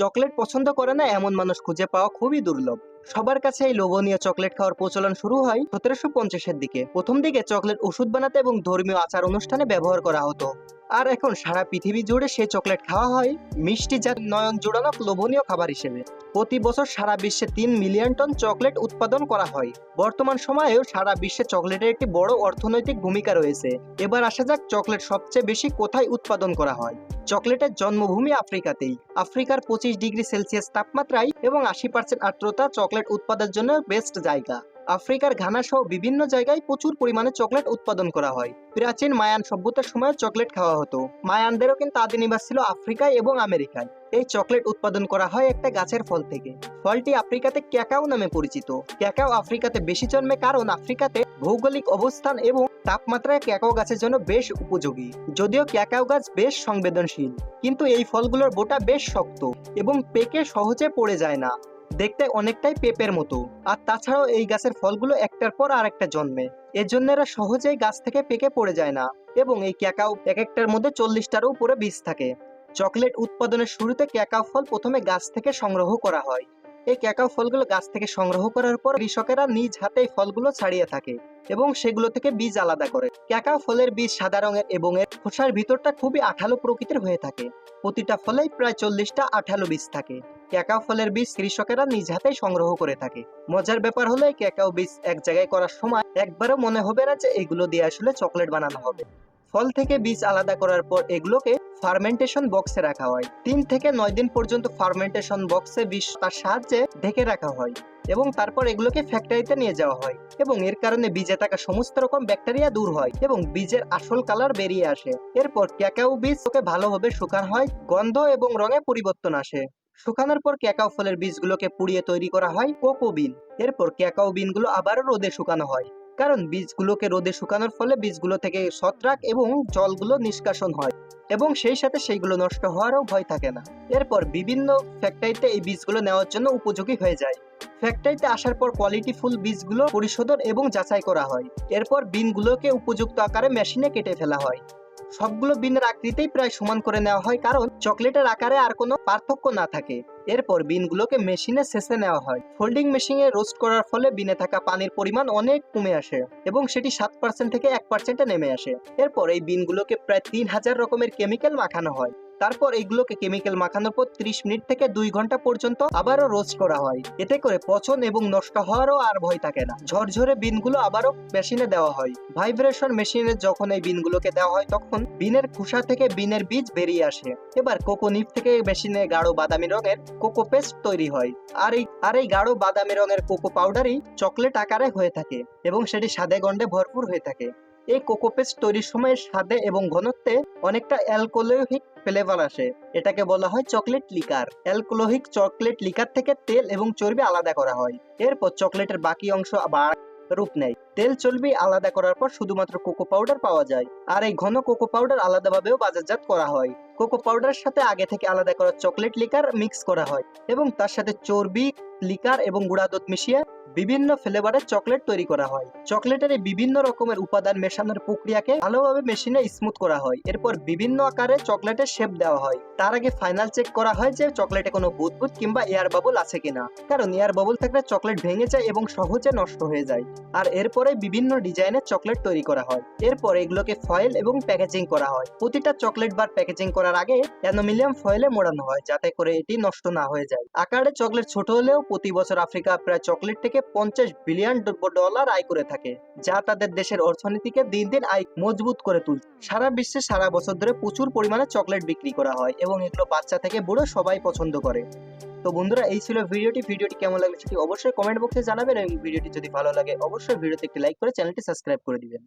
Chocolate পছন্দ করে না এমন মানুষ খুঁজে পাওয়া খুবই দুর্লভ। সবার কাছে এই লোভনীয় চকলেট খাওয়ার প্রচলন শুরু হয় 1750-এর দিকে। প্রথম দিকে চকলেট ওষুধ বানাতে এবং ধর্মীয় আচার অনুষ্ঠানে ব্যবহার করা হতো। আর এখন সারা পৃথিবী জুড়ে সেই চকলেট খাওয়া হয় মিষ্টি যা নয়ন জোড়ানো লোভনীয় খাবার হিসেবে। প্রতি বছর সারা বিশ্বে 3 মিলিয়ন টন চকলেট উৎপাদন করা হয়। বর্তমান সময়েও সারা বিশ্বে চকলেটের একটি বড় অর্থনৈতিক ভূমিকা রয়েছে। এবার আসা যাক চকলেট সবচেয়ে বেশি কোথায় উৎপাদন করা হয়। চকলেটের জন্মভূমি আফ্রিকাতেই। আফ্রিকার 25 ডিগ্রি সেলসিয়াস তাপমাত্রায় এবং 80% আর্দ্রতা চকলেট উৎপাদনের জন্য বেস্ট জায়গা। আফ্রিকার ঘানা সহ বিভিন্ন জায়গায় প্রচুর পরিমাণে চকলেট উৎপাদন করা হয়। প্রাচীন মায়ান সভ্যতার সময় চকলেট খাওয়া হতো। মায়ানদেরও কিন্তু আদি নিবাস ছিল আফ্রিকায় এবং আমেরিকায়। এই চকলেট উৎপাদন করা হয় একটা গাছের ফল থেকে। ফলটি আফ্রিকাতে ক্যাকাও নামে পরিচিত। ক্যাকাও আফ্রিকাতে বেশি জন্মে কারণ আফ্রিকাতে ভৌগোলিক অবস্থান এবং তাপমাত্রায় ক্যাকাও গাছের জন্য বেশ উপযোগী। যদিও ক্যাকাও গাছ বেশ সংবেদনশীল, কিন্তু এই ফলগুলোর বোটা বেশ শক্ত এবং পেকে সহজে পড়ে যায় না। দেখতে অনেকটাই পেঁপের মতো। আর তাছাড়াও এই গাছের ফলগুলো একটার পর আরেকটা জন্মে, এজন্য এরা সহজেই গাছ থেকে পেকে পড়ে যায় না। এবং এই ক্যাকাও এক একটার মধ্যে 40টারও উপরে বীজ থাকে। চকলেট উৎপাদনের শুরুতে ক্যাকাও ফল প্রথমে গাছ থেকে সংগ্রহ করা হয়। এই ক্যাকাও ফলগুলো গাছ থেকে সংগ্রহ করার পর কৃষকেরা নিজ হাতে এই ফলগুলো ছাড়িয়ে থাকে এবং সেগুলো থেকে বীজ আলাদা করে। ক্যাকাও ফলের বীজ সাদা রঙের এবং এর খোসার ভিতরটা খুবই আঠালো প্রকৃতির হয়ে থাকে। প্রতিটা ফলেই প্রায় 40টা আঠালো বীজ থাকে। ক্যাকাও ফলের বীজ কৃষকেরা নিজ হাতেই সংগ্রহ করে থাকে। মজার ব্যাপার হলো এই ক্যাকাও বীজ এক জায়গায় করার সময় একবারও মনে হবে না যে এগুলো দিয়ে আসলে চকলেট বানানো হবে। ফল থেকে বীজ আলাদা করার পর এগুলোকে ফার্মেন্টেশন বক্সে রাখা হয়। 3 থেকে 9 দিন পর্যন্ত ফার্মেন্টেশন বক্সে বীজ তার সাহায্যে ঢেকে রাখা হয় এবং তারপর এগুলোকে ফ্যাক্টরিতে নিয়ে যাওয়া হয় এবং এর কারণে বীজে থাকা সমস্ত রকম ব্যাকটেরিয়া দূর হয় এবং বীজের আসল কালার বেরিয়ে আসে। এরপর ক্যাকাও বীজ ওকে ভালোভাবে শুকানো হয়, গন্ধ এবং রঙে পরিবর্তন আসে। শুকানোর পর ক্যাকাও ফলের বীজগুলোকে পুড়িয়ে তৈরি করা হয় কোকো বিন। এরপর ক্যাকাও বিনগুলো আবারও রোদে শুকানো হয়, কারণ বীজগুলোকে রোদে শুকানোর ফলে বীজগুলো থেকে ছত্রাক এবং জলগুলো নিষ্কাশন হয় এবং সেই সাথে সেইগুলো নষ্ট হওয়ারও ভয় থাকে না। এরপর বিভিন্ন ফ্যাক্টরিতে এই বীজগুলো নেওয়ার জন্য উপযোগী হয়ে যায়। ফ্যাক্টরিতে আসার পর কোয়ালিটি ফুল বীজগুলো পরিশোধন এবং যাচাই করা হয়। এরপর বিনগুলোকে উপযুক্ত আকারে মেশিনে কেটে ফেলা হয়। সবগুলো বিনের আকৃতিই প্রায় সমান করে নেওয়া হয় কারণ চকলেটের আকারে আর কোনো পার্থক্য না থাকে। এরপর বিনগুলোকে মেশিনে ছেঁচে নেওয়া হয়। ফোল্ডিং মেশিনে রোস্ট করার ফলে বিনে থাকা পানির পরিমাণ অনেক কমে আসে এবং সেটি 7% থেকে 1%-এ নেমে আসে। এরপর এই বিনগুলোকে প্রায় 3000 রকমের কেমিক্যাল মাখানো হয়। তারপর এইগুলোকে কেমিক্যাল মাখানোর পর 30 মিনিট থেকে 2 ঘন্টা পর্যন্ত আবারও রোস্ট করা হয়। এতে করে পচন এবং নষ্ট হওয়ারও আর ভয় থাকে না। ঝরঝরে বিনগুলো আবারও মেশিনে দেওয়া হয়। ভাইব্রেশন মেশিনে যখন এই বিনগুলোকে দেওয়া হয় তখন বিনের খোসা থেকে বিনের বীজ বেরিয়ে আসে। এবার কোকো নিপ থেকে মেশিনে গাঢ় বাদামি রঙের কোকো পেস্ট তৈরি হয়। আর এই গাঢ় বাদামি রঙের কোকো পাউডারই চকলেট আকারে হয়ে থাকে এবং সেটি স্বাদে গন্ধে ভরপুর হয়ে থাকে। এই কোকো পেস্ট তৈরির সময় স্বাদে এবং ঘনত্বে অনেকটা অ্যালকোহলিক ফ্লেভার আসে। এটাকে বলা হয় chocolate liquor. Alcoholic chocolate liquor থেকে তেল এবং চর্বি আলাদা করা হয়। এরপর চকলেটের বাকি অংশ আবার রূপ নেয়। তেল চর্বি আলাদা করার পর শুধুমাত্র কোকো পাউডার পাওয়া যায়। আর এই ঘন কোকো পাউডার আলাদাভাবেও বাজারজাত করা হয়। কোকো পাউডারের সাথে আগে থেকে আলাদা করা চকলেট লিকার মিক্স করা হয় এবং তার সাথে চর্বি, লিকার এবং গুঁড়া দুধ মিশিয়ে বিভিন্ন ফ্লেভারের চকলেট তৈরি করা হয়। চকলেটের এই বিভিন্ন রকমের উপাদান মেশানোর প্রক্রিয়াকে ভালোভাবে মেশিনে স্মুথ করা হয়। এরপর বিভিন্ন আকারে চকলেটের শেপ দেওয়া হয়। তার আগে ফাইনাল চেক করা হয় যে চকলেটে কোনো বুদবুদ কিংবা এয়ার বাবল আছে কিনা, কারণ এয়ার বাবল থাকলে চকলেট ভেঙে যায় এবং সহজে নষ্ট হয়ে যায়। আর এরপরে বিভিন্ন ডিজাইনের চকলেট তৈরি করা হয়। এরপর এগুলোকে ফয়েল এবং প্যাকেজিং করা হয়। প্রতিটা চকলেট বার প্যাকেজিং করার আগে অ্যালুমিনিয়াম ফয়েলে মোড়ানো হয় যাতে করে এটি নষ্ট না হয়ে যায়। আকারে চকলেট ছোট হলেও প্রতি বছর আফ্রিকা প্রায় চকলেট থেকে $50 বিলিয়ন আয় করে থাকে, যা তাদের দেশের অর্থনীতিকে দিন দিন আয় মজবুত করে তুলছে। সারা বিশ্বে সারা বছর ধরে প্রচুর পরিমাণে চকলেট বিক্রি করা হয় এবং এগুলো বাচ্চা থেকে বুড়ো সবাই পছন্দ করে। তো বন্ধুরা, এই ছিল ভিডিওটি কেমন লাগলো সেটি অবশ্যই কমেন্ট বক্সে জানাবেন এবং ভিডিওটি যদি ভালো লাগে অবশ্যই ভিডিওতে একটি লাইক করে চ্যানেলটি সাবস্ক্রাইব করে দিবেন।